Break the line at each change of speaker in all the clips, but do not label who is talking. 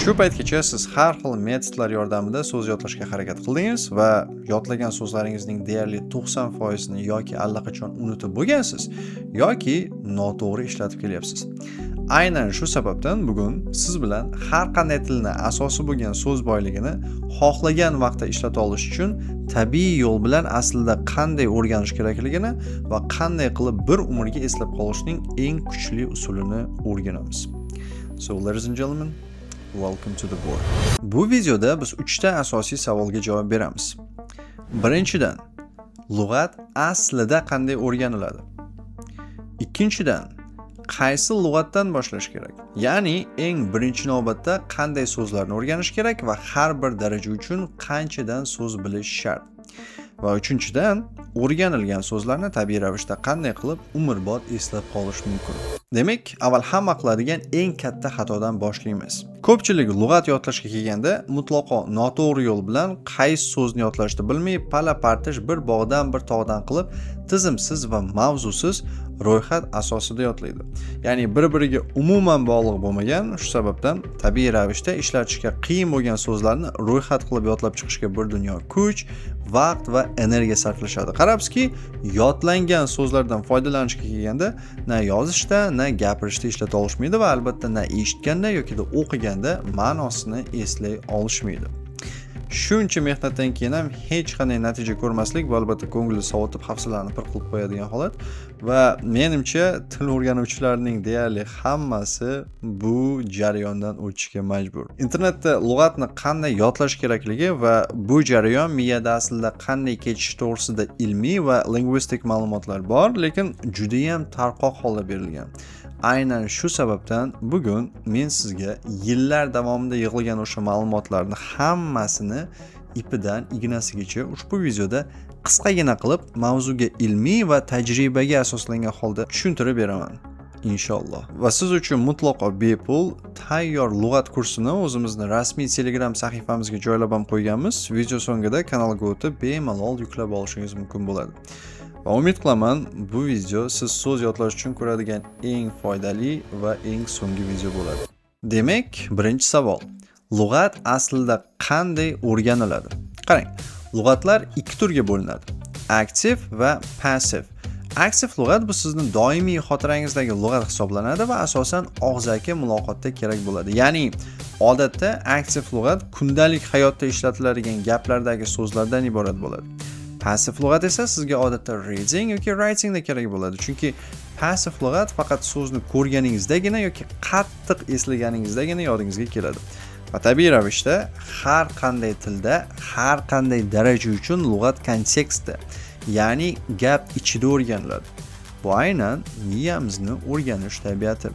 Shu paytgacha siz har xil metodlar yordamida so'z yodlashga harakat qildingiz va yodlagan so'zlaringizning deyarli 90% ni yoki allaqachon unutib bo'lgansiz yoki noto'g'ri ishlatib kelyapsiz. Aynan shu sababdan bugun siz bilan har qanday tilni asosi bo'lgan so'z boyligini xohlagan vaqtda ishlata olish uchun tabiiy yo'l bilan aslida qanday o'rganish kerakligini va qanday qilib bir umrga eslab qolishning eng kuchli usulini o'rganamiz. So ladies and gentlemen, welcome to the board. Bu videoda biz 3 ta asosiy savolga javob beramiz. Birinchidan, lug'at aslida qanday o'rganiladi? Ikkinchidan, qaysi lug'atdan boshlash kerak? Ya'ni eng birinchi navbatda qanday so'zlarni o'rganish kerak va har bir daraja uchun qanchadan so'z bilish shart? Va uchinchidan, o'rganilgan so'zlarni tabiiy ravishda qanday qilib umrbod eslab qolish mumkin? Demak, avval hamma qiladigan eng katta xatodan boshlaymiz. Ko'pchilik lug'at yodlashga kelganda mutlaqo noto'g'ri yo'l bilan qaysi so'zni yodlashni bilmay, pala-partish bir bog'dan bir tog'dan qilib, tizimsiz va mavzusiz ro'yxat asosida yodlaydi. Ya'ni bir-biriga umuman bog'liq bo'lmagan, shu sababdan tabiiy ravishda ishlatishga qiyin bo'lgan so'zlarni ro'yxat qilib yodlab chiqishga bir dunyo kuch, vaqt va energiya sarflashadi. Qarabsizki, yodlangan so'zlardan foydalanishga kelganda na yozishda, na gapirishda ishlata olishmaydi va albatta na eshitganda yoki o'qiganda ma'nosini eslay olishmaydi. Shuncha mehnatdan keyin ham hech qanday natija ko'rmaslik va albatta ko'ngilni sovutib, hafsalasini pir qilib qo'yadigan holat va menimcha til o'rganuvchilarning deyarli hammasi bu jarayondan o'tishga majbur. Internetda lug'atni qanday yodlash kerakligi va bu jarayon miyada aslida qanday kechishi to'g'risida ilmiy va lingvistik ma'lumotlar bor, lekin juda ham tarqoq holda berilgan. Aynan shu sababdan bugun men sizga yillar davomida yig'ilgan o'sha ma'lumotlarni hammasini ipidan ignasigacha ushbu videoda qisqagina qilib mavzuga ilmiy va tajribaga asoslangan holda tushuntirib beraman. Inshaalloh. Va siz uchun mutlaqo bepul tayyor lug'at kursini o'zimizning rasmiy Telegram sahifamizga joylab ham qo'yganmiz. Video so'ngida kanalga o'tib bemalol yuklab olishingiz mumkin bo'ladi. Va umid qilaman bu video siz so'z yodlash uchun ko'radigan eng foydali va eng so'nggi video bo'ladi. Demak, birinchi savol. Lug'at aslida qanday o'rganiladi? Qarang, lug'atlar ikki turga bo'linadi. Aktiv va passiv. Aktiv lug'at bu sizning doimiy xotirangizdagi lug'at hisoblanadi va asosan og'zaki muloqotda kerak bo'ladi. Ya'ni odatda aktiv lug'at kundalik hayotda ishlatiladigan gaplardagi so'zlardan iborat bo'ladi. Passiv lug'at esa sizga odatda reading yoki writing da kerak bo'ladi. Chunki passiv lug'at faqat so'zni ko'rganingizdagina yoki qattiq eslaganingizdagina yodingizga keladi. Va tabiiy ravishda har qanday tilda, har qanday daraja uchun lug'at kontekstda, ya'ni gap ichida o'rganiladi. Bu aynan miyamizni o'rganish tabiati.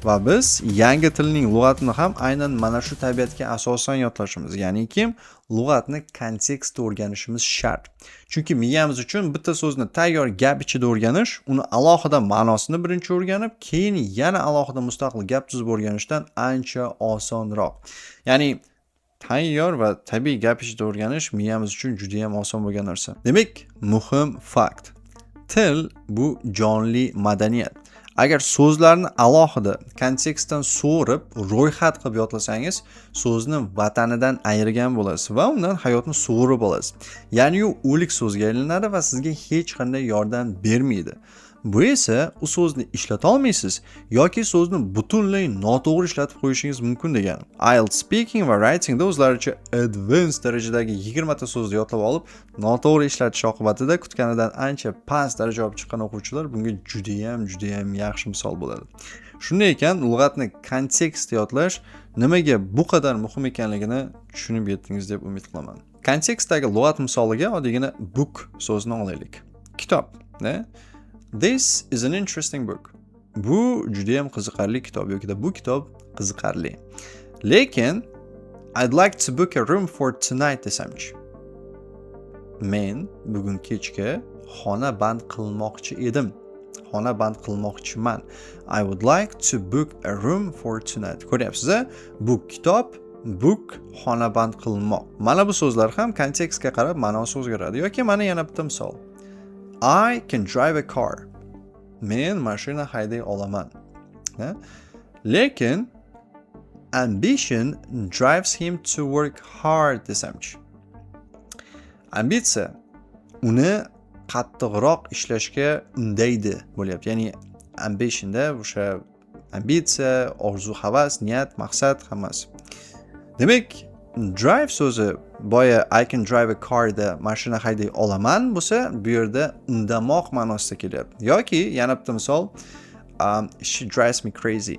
Va biz yangi tilning lug'atini ham aynan mana shu tabiatga asosan yodlashimiz, ya'niki lug'atni kontekstda o'rganishimiz shart. Chunki miyamiz uchun bitta so'zni tayyor gap ichida o'rganish, uni alohida ma'nosini birinchi o'rganib, keyin yana alohida mustaqil gap tuzib o'rganishdan ancha osonroq. Ya'ni tayyor va tabiiy gap ichida o'rganish miyamiz uchun juda ham oson bo'lgan narsa. Demak, muhim fakt. Til bu jonli madaniyat. Agar so'zlarni alohida kontekstdan so'rib, ro'yxat qilib yodlasangiz, so'zni vatanidan ayirgan bo'lasiz va undan hayotni so'rib olasiz. Ya'ni u o'lik so'zga aylanadi va sizga hech qanday yordam bermaydi. Bu esa u so'zni ishlata olmaysiz yoki so'zni butunlay noto'g'ri ishlatib qo'yishingiz mumkin degani. IELTS speaking va writing da o'zlaricha advanced darajadagi 20 ta so'zni yodlab olib, noto'g'ri ishlatish oqibatida kutganidan ancha past daraja olib chiqqan o'quvchilar bunga juda ham yaxshi misol bo'ladi. Shunday ekan, lug'atni kontekstda yodlash nimaga bu qadar muhim ekanligini tushunib yetdingiz deb umid qilaman. Kontekstdagi lug'at misoliga oddiygina book so'zini olaylik. Kitob, ne? This is an interesting book. Bu juda ham qiziqarli kitob yoki bu kitob qiziqarli. Lekin I'd like to book a room for tonight desamchi. Men bugun kechga xona band qilmoqchi edim. Xona band qilmoqchiman. I would like to book a room for tonight. Ko'ryapsiz-a? Bu kitob, book xona band qilmoq. Mana bu so'zlar ham kontekstga qarab ma'nosi o'zgaradi. Yoki mana yana bitta misol. I can drive a car. Men mashina hayday olaman. Lekin ambition drives him to work hard desamchi. Ambitsiya uni qattiqroq ishlashga undaydi bo'lyapti. Ya'ni ambitionda o'sha ambitsiya, orzu, havas, niyat, maqsad hammasi. Demak, drive so'zi boya I can drive a car da mashina hayday olaman bo'lsa, bu yerda undamoq ma'nosida kelyapti. Yoki yana bitta misol, she drives me crazy.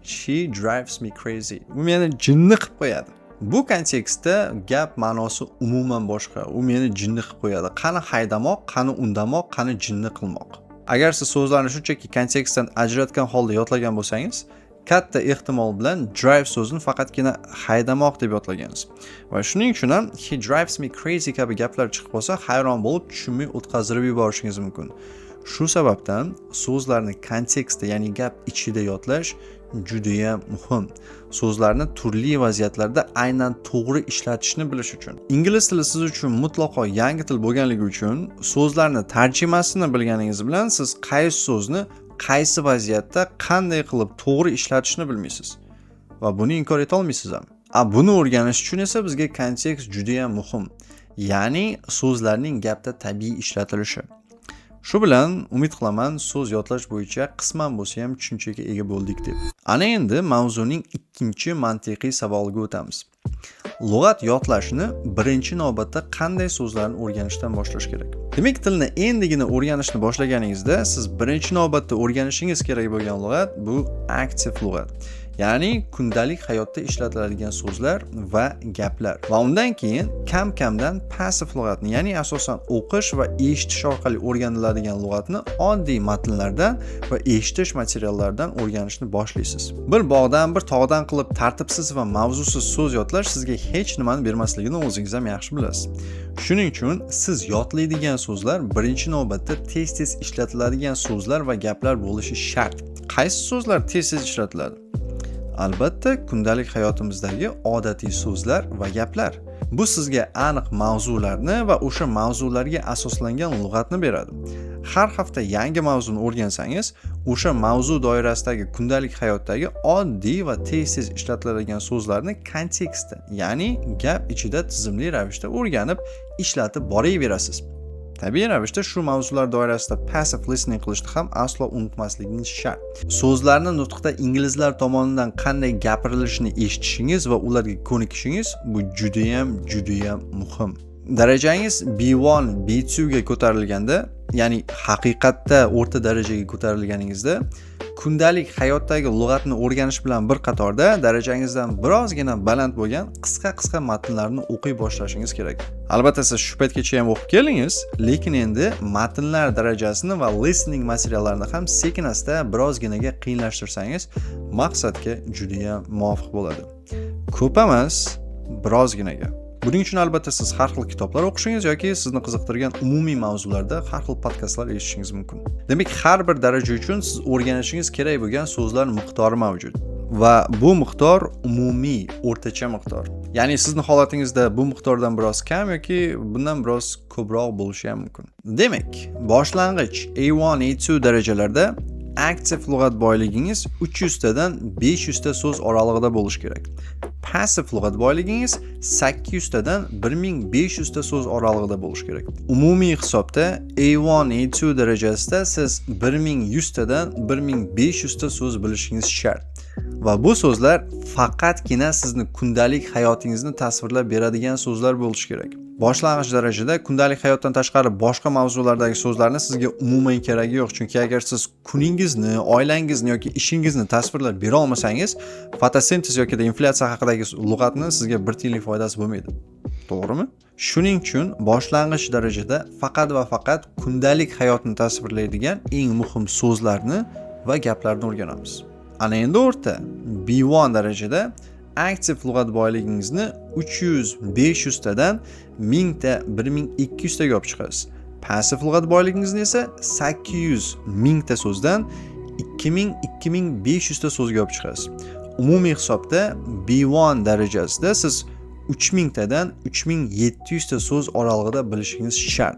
She drives me crazy. Bu meni jinni qilib qo'yadi. Bu kontekstda gap ma'nosi umuman boshqa. U meni jinni qilib qo'yadi. Qani haydamoq, qani undamoq, qani jinni qilmoq. Agar siz so'zlarni shunchaki kontekstdan ajratgan holda yodlagan bo'lsangiz, katta ehtimol bilan drive so'zini faqatgina haydamoq deb yodlagansiz. Va shuning uchun ham he drives me crazy kabi gaplar chiqib qolsa, hayron bo'lib tushunmay o'tkazib yuborishingiz mumkin. Shu sababdan so'zlarni kontekstda, ya'ni gap ichida yodlash juda ham muhim. So'zlarni turli vaziyatlarda aynan to'g'ri ishlatishni bilish uchun. Ingliz tili siz uchun mutlaqo yangi til bo'lganligi uchun so'zlarni tarjimasini bilganingiz bilan siz qaysi so'zni qaysi vaziyatda qanday qilib to'g'ri ishlatishni bilmaysiz va buni inkor eta olmaysiz ham. Buni o'rganish uchun esa bizga kontekst juda ham muhim. Ya'ni so'zlarning gapda tabiiy ishlatilishi. Shu bilan umid qilaman so'z yodlash bo'yicha qisman bo'lsa ham tushunchaga ega bo'ldik deb. Ana endi mavzuning ikkinchi mantiqiy savoliga o'tamiz. Lug'at yodlashni birinchi navbatda qanday so'zlarni o'rganishdan boshlash kerak? Demak, tilni endigina o'rganishni boshlaganingizda siz birinchi navbatda o'rganishingiz kerak bo'lgan lug'at bu aktiv lug'at. Ya'ni kundalik hayotda ishlatiladigan so'zlar va gaplar. Va undan keyin kam-kamdan passiv lug'atni, ya'ni asosan o'qish va eshitish orqali o'rganiladigan lug'atni oddiy matnlardan va eshitish materiallaridan o'rganishni boshlaysiz. Bir bog'dan, bir tog'dan qilib tartibsiz va mavzusiz so'z yodlash sizga hech nimani bermasligini o'zingiz ham yaxshi bilasiz. Shuning uchun siz yodlaydigan so'zlar birinchi navbatda tez-tez ishlatiladigan so'zlar va gaplar bo'lishi shart. Qaysi so'zlar tez-tez ishlatiladi? Albatta, kundalik hayotimizdagi odatiy so'zlar va gaplar. Bu sizga aniq mavzularni va o'sha mavzularga asoslangan lug'atni beradi. Har hafta yangi mavzuni o'rgansangiz, o'sha mavzu doirasidagi kundalik hayotdagi oddiy va tez-tez ishlatiladigan so'zlarni kontekstda, ya'ni gap ichida tizimli ravishda o'rganib, ishlatib boraverasiz. Tabiiy ravishda shu mavzular doirasida passive listening qilishni ham aslo unutmasligingiz shart. So'zlarni nutqda inglizlar tomonidan qanday gapirilishini eshitishingiz va ularga ko'nikishingiz bu juda ham muhim. Darajangiz B1, B2 ga ko'tarilganda, ya'ni haqiqatda o'rta darajaga ko'tarilganingizda, kundalik hayotdagi lug'atni o'rganish bilan bir qatorda darajangizdan birozgina baland bo'lgan qisqa matnlarni o'qiy boshlashingiz kerak. Albatta siz shu paytgacha ham o'qib keldingiz, lekin endi matnlar darajasini va listening materiallarini ham sekin-asta birozginaga qiyinlashtirsangiz, maqsadga juda ham muvofiq bo'ladi. Ko'p emas, birozginaga. Buning uchun albatta siz har xil kitoblar o'qishingiz yoki sizni qiziqtirgan umumiy mavzularda har xil podkastlar eshitishingiz mumkin. Demak, har bir daraja uchun siz o'rganishingiz kerak bo'lgan so'zlar miqdori mavjud. Va bu miqdor umumiy, o'rtacha miqdor. Ya'ni sizning holatingizda bu miqdordan biroz kam yoki bundan biroz ko'proq bo'lishi ham mumkin. Demak, boshlang'ich A1, A2 darajalarda aktiv lug'at boyligingiz 300 tadan 500 ta so'z oralig'ida bo'lishi kerak. Passiv lug'at boyligingiz 800 tadan 1500 ta so'z oralig'ida bo'lishi kerak. Umumiy hisobda A1, A2 darajasida siz 1100 tadan 1500 ta so'z bilishingiz shart. Va bu so'zlar faqatgina sizni kundalik hayotingizni tasvirlab beradigan so'zlar bo'lishi kerak. Boshlang'ich darajada kundalik hayotdan tashqari boshqa mavzulardagi so'zlarni sizga umuman keragi yo'q, chunki agar siz kuningizni, oilangizni yoki ishingizni tasvirlab bera olmasangiz, fotosintez yoki inflyatsiya haqidagi lug'atni sizga bir tiyinlik foydasi bo'lmaydi. To'g'rimi? Shuning uchun boshlang'ich darajada faqat va faqat kundalik hayotni tasvirlaydigan eng muhim so'zlarni va gaplarni o'rganamiz. Ana endi o'rta B1 darajada aktiv lug'at boyligingizni 300-500 tadan 1000 ta 1200 taga olib chiqasiz. Passiv lug'at boyligingizni esa 800-1000 ta so'zdan 2000-2500 ta so'zga olib chiqasiz. Umumiy hisobda B1 darajasida siz 3000 tadan 3700 ta so'z oralig'ida bilishingiz shart.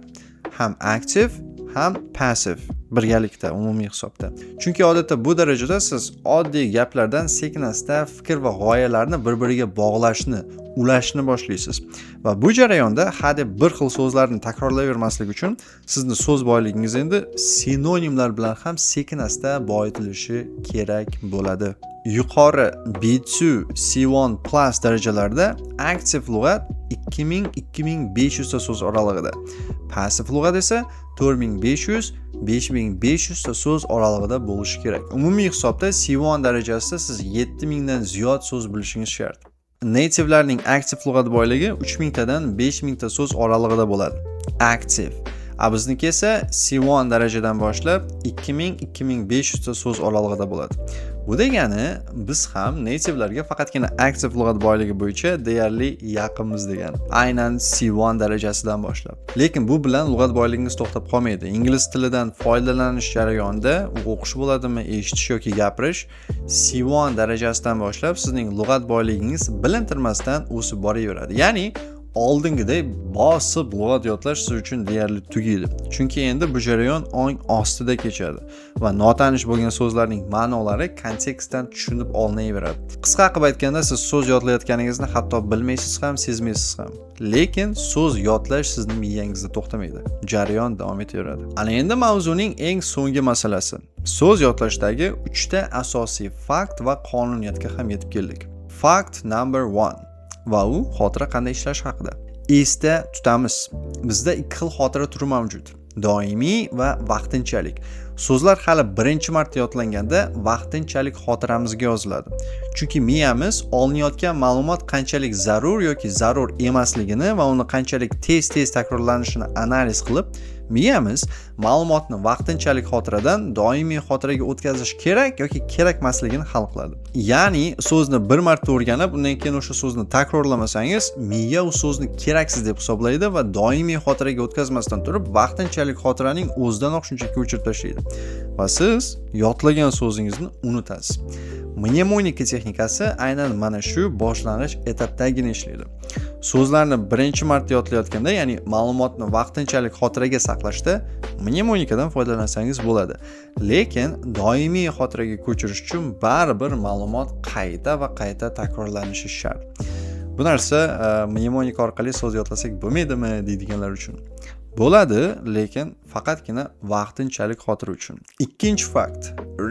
Ham aktiv, ham passiv. birgalikda umumiy hisobda. Chunki odatda bu darajada siz oddiy gaplardan sekin-asta fikr va g'oyalarni bir-biriga bog'lashni, ulashni boshlaysiz. Va bu jarayonda hadeb bir xil so'zlarni takrorlayvermaslik uchun sizni so'z boyligingiz endi sinonimlar bilan ham sekin-asta boyitilishi kerak bo'ladi. Yuqori B2, C1 plus darajalarda aktiv lug'at 2000-2500 ta so'z oralig'ida. Passiv lug'at esa 4500-5500 ta so'z oralig'ida bo'lishi kerak. Umumiy hisobda C1 darajasida siz 7000 dan ziyod so'z bilishingiz shart. Native'larning aktiv lug'at boyligi 3000 tadan 5000 ta so'z oralig'ida bo'ladi. Aktiv. Bizniki esa C1 darajadan boshlab 2000-2500 ta so'z oralig'ida bo'ladi. Bu degani biz ham native'larga faqatgina aktiv lug'at boyligi bo'yicha deyarli yaqinmiz degani. Aynan C1 darajasidan boshlab. Lekin bu bilan lug'at boyligingiz to'xtab qolmaydi. Ingliz tilidan foydalanish jarayonida o'qish bo'ladimi, eshitish yoki gapirish C1 darajasidan boshlab sizning lug'at boyligingiz bilintirmasdan o'sib boraveradi. Ya'ni oldingidek bosib lug'at yodlash siz uchun deyarli tugaydi. Chunki endi bu jarayon ong ostida kechadi va notanish bo'lgan so'zlarning ma'nolari kontekstdan tushunib olinaveradi. Qisqa qilib aytganda siz so'z yodlayotganingizni hatto bilmaysiz ham, sezmaysiz ham. Lekin so'z yodlash sizning miyangizda to'xtamaydi. Jarayon davom etaveradi. Ana endi mavzuning eng so'nggi masalasi. So'z yodlashdagi 3 ta asosiy fakt va qonuniyatga ham yetib keldik. Fact number 1. Va u xotira qanday ishlash haqida. Esda tutamiz. Bizda ikki xil xotira turi mavjud. Doimiy va vaqtinchalik. So'zlar hali birinchi marta yodlanganda vaqtinchalik xotiramizga yoziladi. Chunki miyamiz olinayotgan ma'lumot qanchalik zarur yoki zarur emasligini va uni qanchalik tez-tez takrorlanishini analiz qilib, miyamiz ma'lumotni vaqtinchalik xotiradan doimiy xotiraga o'tkazish kerak yoki kerakmasligini hal qiladi. Ya'ni so'zni bir marta o'rganib, undan keyin o'sha so'zni takrorlamasangiz, miya u so'zni keraksiz deb hisoblaydi va doimiy xotiraga o'tkazmasdan turib, vaqtinchalik xotiraning o'zidanoq shunchaki o'chirib tashlaydi. Va siz yodlagan so'zingizni unutasiz. Mnemonika texnikasi aynan mana shu boshlang'ich etapdagina ishlaydi. So'zlarni birinchi marta yodlayotganda, ya'ni ma'lumotni vaqtinchalik xotiraga saqlashda mnemonikadan foydalansangiz bo'ladi. Lekin doimiy xotiraga ko'chirish uchun baribir ma'lumot qayta va qayta takrorlanishi shart. Bu narsa mnemonika orqali so'z yodlasak bo'lmaydimi deydiganlar uchun. Bo'ladi, lekin faqatgina vaqtinchalik xotira uchun. Ikkinchi fakt.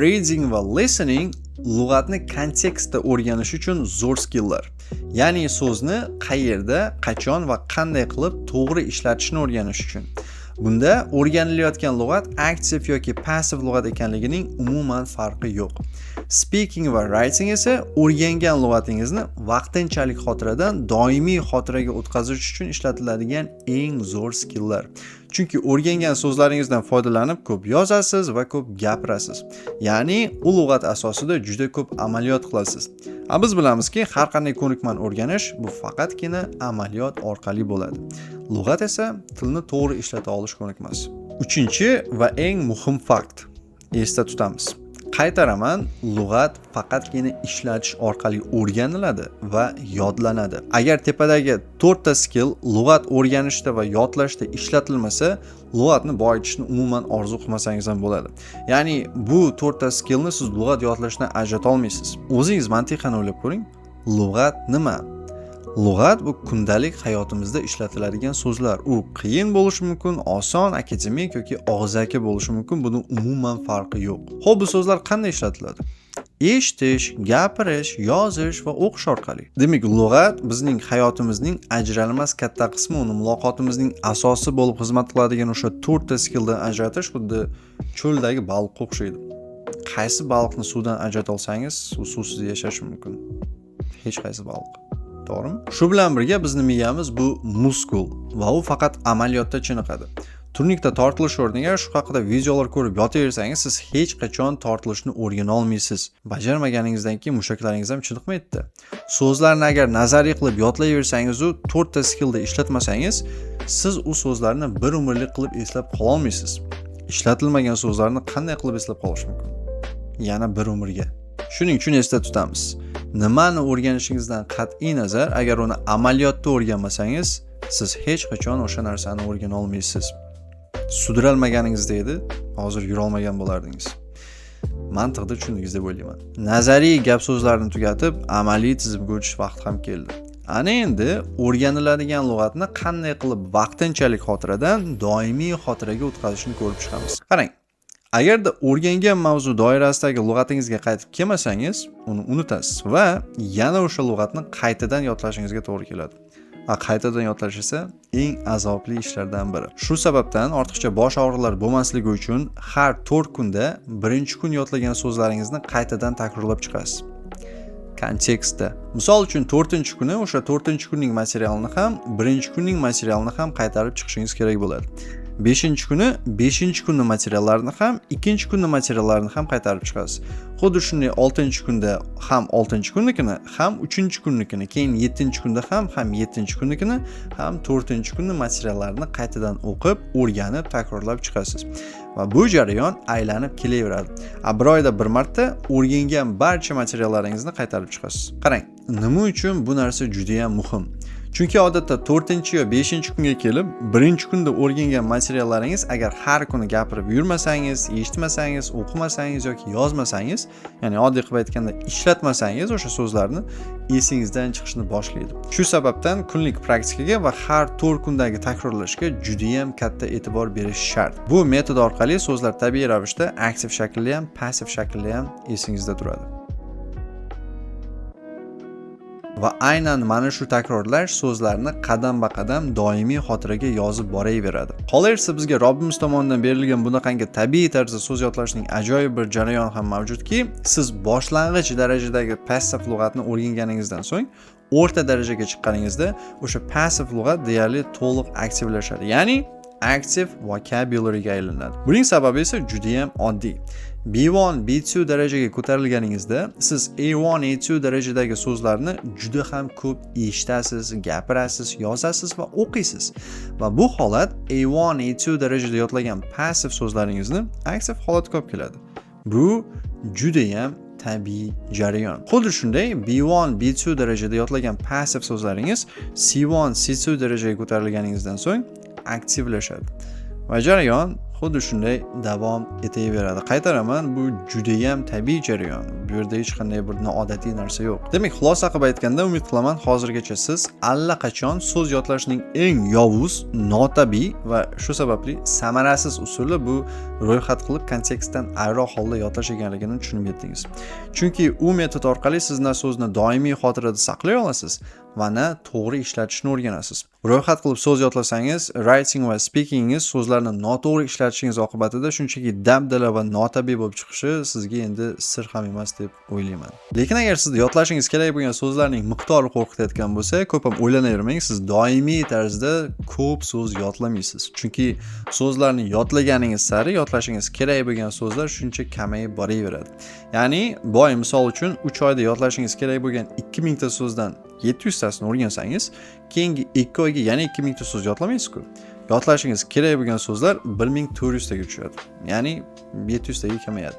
Reading va listening lug'atni kontekstda o'rganish uchun zo'r skilllar. Ya'ni so'zni qayerda, qachon va qanday qilib to'g'ri ishlatishni o'rganish uchun. Bunda o'rganilayotgan lug'at aktiv yoki passiv lug'at ekanligining umuman farqi yo'q. Speaking va writing esa o'rgangan lug'atingizni vaqtinchalik xotiradan doimiy xotiraga o'tkazish uchun ishlatiladigan eng zo'r skilllar. Chunki o'rgangan so'zlaringizdan foydalanib ko'p yozasiz va ko'p gapirasiz. Ya'ni u lug'at asosida juda ko'p amaliyot qilasiz. Biz bilamizki, har qanday ko'nikmani o'rganish bu faqatgina amaliyot orqali bo'ladi. Lug'at esa tilni to'g'ri ishlata olish ko'nikmasi. Uchinchi va eng muhim fakt. Esda tutamiz. Qaytaraman, lug'at faqatgina ishlatish orqali o'rganiladi va yodlanadi. Agar tepadagi 4 ta skill lug'at o'rganishda va yodlashda ishlatilmasa, lug'atni boyitishni umuman orzu qilmasangiz ham bo'ladi. Ya'ni bu 4 ta skillni siz lug'at yodlashdan ajrata olmaysiz. O'zingiz mantiqan o'ylab ko'ring. Lug'at nima? Lug'at bu kundalik hayotimizda ishlatiladigan so'zlar. U qiyin bo'lishi mumkin, oson, akademik yoki og'zaki bo'lishi mumkin. Buning umuman farqi yo'q. Xo'p, bu so'zlar qanday ishlatiladi? Eshitish, gapirish, yozish va o'qish orqali. Demak, lug'at bizning hayotimizning ajralmas katta qismi, uni muloqotimizning asosi bo'lib xizmat qiladigan o'sha 4 ta skilldan ajratish xuddi cho'ldagi baliqqa o'xshaydi. Qaysi baliqni suvdan ajrata olsangiz, u suvsiz yashashi mumkin. Hech qaysi baliq. To'g'rimi? Shu bilan birga bizning miyamiz bu muskul va u faqat amaliyotda chiniqadi. Turnikda tortilish o'rniga shu haqida videolar ko'rib yotaversangiz, siz hech qachon tortilishni o'rgana olmaysiz. Bajarmaganingizdan keyin mushaklaringiz ham chiniqmaydi. So'zlarni agar nazariy qilib yodlayversangiz, u 4 ta skillda ishlatmasangiz, siz u so'zlarni bir umrlik qilib eslab qola olmaysiz. Ishlatilmagan so'zlarni qanday qilib eslab qolish mumkin? Yana bir umrga. Shuning uchun esda tutamiz. Nimani o'rganishingizdan qat'iy nazar, agar uni amaliyotda o'rganmasangiz, siz hech qachon o'sha narsani o'rgana olmaysiz. Sudralmaganingizda edi, hozir yurolmagan bo'lardingiz. Mantiqni tushundingiz deb o'ylayman. Nazariy gap so'zlarni tugatib, amaliy tizimga o'tish vaqti ham keldi. Ana endi o'rganiladigan lug'atni qanday qilib vaqtinchalik xotiradan doimiy xotiraga o'tkazishni ko'rib chiqamiz. Qarang, agarda o'rgangan mavzu doirasidagi lug'atingizga qaytib kelmasangiz, uni unutasiz va yana o'sha lug'atni qaytadan yodlashingizga to'g'ri keladi. Qaytadan yodlash esa eng azobli ishlardan biri. Shu sababdan ortiqcha bosh og'riqlari bo'lmasligi uchun har 4 kunda birinchi kun yodlagan so'zlaringizni qaytadan takrorlab chiqasiz. Kontekstda. Misol uchun 4-kuni o'sha 4-kunning materialini ham, 1-kunning materialini ham qaytarib chiqishingiz kerak bo'ladi. 5-kuni 5-kunning materiallarini ham, 2-kunning materiallarini ham qaytarib chiqasiz. Xuddi shunday 6-kunda ham 6-kunnikini, ham 3-kunnikini, keyin 7-kunda ham 7-kunnikini, ham 4-kunning materiallarini qaytadan o'qib, o'rganib, takrorlab chiqasiz. Va bu jarayon aylanib kelaveradi. Bir oyda bir marta o'rgangan barcha materiallaringizni qaytarib chiqasiz. Qarang, nima uchun bu narsa juda ham muhim? Chunki odatda 4-yo 5-kunga kelib, 1-kunda o'rgangan materiallaringiz agar har kuni gapirib yurmasangiz, eshitmasangiz, o'qimasangiz yoki yozmasangiz, ya'ni oddiy qilib aytganda ishlatmasangiz o'sha so'zlarni esingizdan chiqishni boshlaydi. Shu sababdan kunlik praktikaga va har 4 kundagi takrorlashga juda ham katta e'tibor berish shart. Bu metod orqali so'zlar tabiiy ravishda aktiv shaklda ham, passiv shaklda ham esingizda turadi. Va aynan mana shu takrorlash so'zlarni qadam-ba-qadam doimiy xotiraga yozib boraveradi. Qolaversa bizga Robbimiz tomonidan berilgan bunaqangi tabiiy tarzda so'z yodlashning ajoyib bir jarayon ham mavjudki, siz boshlang'ich darajadagi passiv lug'atni o'rganganingizdan so'ng o'rta darajaga chiqqaningizda o'sha passiv lug'at deyarli to'liq aktivlashadi. Ya'ni active vocabulary'ga aylanadi. Buning sababi esa juda ham oddiy. B1, B2 darajaga ko'tarilganingizda siz A1, A2 darajadagi so'zlarni juda ham ko'p eshitasiz, gapirasiz, yozasiz va o'qiysiz. Va bu holat A1, A2 darajada yodlagan passiv so'zlaringizni aktiv holatga olib keladi. Bu juda ham tabiiy jarayon. Xuddi shunday B1, B2 darajada yodlagan passiv so'zlaringiz C1, C2 darajaga ko'tarilganingizdan so'ng aktivlashadi. Va jarayon xuddi shunday davom etaveradi. Qaytaraman, bu juda ham tabiiy jarayon. Bu yerda hech qanday bir noodatiy narsa yo'q. Demak, xulosa qilib aytganda, umid qilaman, hozirgacha siz allaqachon so'z yodlashning eng yovuz, notabiiy va shu sababli samarasiz usuli bu ro'yxat qilib kontekstdan ayroq holda yodlash ekanligini tushunib yetdingiz. Chunki u metod orqali siz na so'zni doimiy xotirada saqlay olasiz va na to'g'ri ishlatishni o'rganasiz. Ro'yxat qilib so'z yodlasangiz, writing va speakingingiz so'zlarni noto'g'ri ishlatishingiz oqibatida shunchaki dabdala va notabiiy bo'lib chiqishi sizga endi sir ham emas deb o'ylayman. Lekin agar sizni yodlashingiz kerak bo'lgan so'zlarning miqdori qo'rqitayotgan bo'lsa, ko'p ham o'ylanavermang, siz doimiy tarzda ko'p so'z yodlamaysiz. Chunki so'zlarni yodlaganingiz sari yodlashingiz kerak bo'lgan so'zlar shuncha kamayib boraveradi. Ya'ni, boy misol uchun 3 oyda yodlashingiz kerak bo'lgan 2000 ta so'zdan 700 tasini o'rgansangiz, keyingi 2 oyga yana 2000 ta so'z yodlamaysiz-ku. Yodlashingiz kerak bo'lgan so'zlar 1400 taga tushadi. Ya'ni 700 taga kamayadi.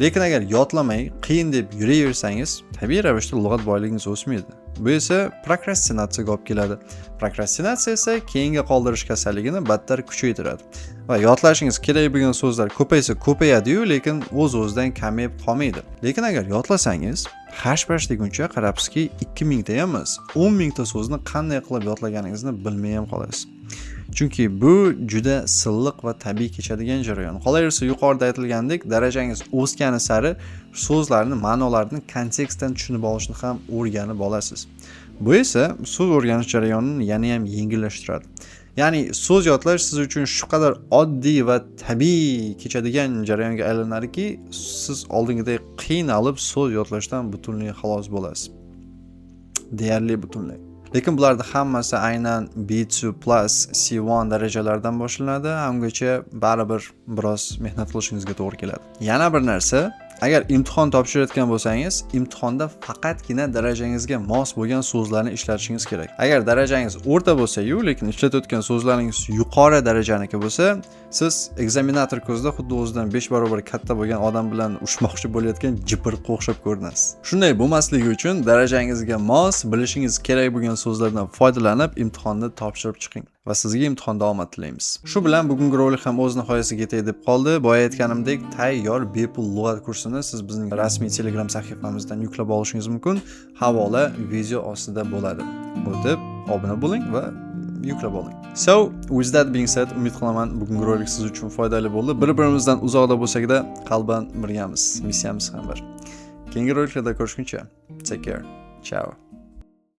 Lekin agar yodlamay, qiyin deb yuraversangiz, tabiiy ravishda lug'at boyligingiz o'smaydi. Bu esa prokrastinatsiyaga olib keladi. Prokrastinatsiya esa keyinga qoldirish kasalligini battar kuchaytiradi. Va yodlashingiz kerak bo'lgan so'zlar ko'paysa ko'payadi-yu, lekin o'z-o'zidan kamayib qolmaydi. Lekin agar yodlasangiz, hash-bash deguncha qarabsizki 2000 ta emas, 10 000 ta so'zni qanday qilib yodlaganingizni bilmay ham qolasiz. Chunki bu juda silliq va tabiiy kechadigan jarayon. Qolaversa, yuqorida aytilgandek, darajangiz o'sgani sari so'zlarni, ma'nolarini kontekstdan tushunib olishni ham o'rganib olasiz. Bu esa so'z o'rganish jarayonini yana ham yengillashtiradi. Ya'ni so'z yodlash siz uchun shu qadar oddiy va tabiiy kechadigan jarayonga aylanadiki, siz oldingidek qiynalib so'z yodlashdan butunlay xalos bo'lasiz. Deyarli butunlay. Lekin bularda hammasi aynan B2 plus C1 darajalaridan boshlanadi. Ungacha baribir biroz mehnat qilishingizga to'g'ri keladi. Yana bir narsa, agar imtihon topshirayotgan bo'lsangiz, imtihonda faqatgina darajangizga mos bo'lgan so'zlarni ishlatishingiz kerak. Agar darajangiz o'rta bo'lsa-yu, lekin ishlatayotgan so'zlaringiz yuqori darajaniki bo'lsa, siz ekzaminator ko'zida xuddi o'zidan 5 barobar katta bo'lgan odam bilan ushmoqchi bo'layotgan jipirqqa o'xshab ko'rinasiz. Shunday bo'lmasligi uchun darajangizga mos, bilishingiz kerak bo'lgan so'zlardan foydalanib imtihonni topshirib chiqing. va sizga imtihonda omad tilaymiz. Shu bilan bugungi rolik ham o'z nihoyasiga yetay deb qoldi. Boya aytganimdek, tayyor bepul lug'at kursini siz bizning rasmiy Telegram sahifamizdan yuklab olishingiz mumkin. Havola video ostida bo'ladi. O'tib, obuna bo'ling va yuklab oling. So, with that being said, umid qilaman bugungi rolik siz uchun foydali bo'ldi. Bir-birimizdan uzoqda bo'lsak-da, qalban birgamiz. Missiyamiz ham bir. Keyingi roliklarda ko'rishguncha, take care. Ciao.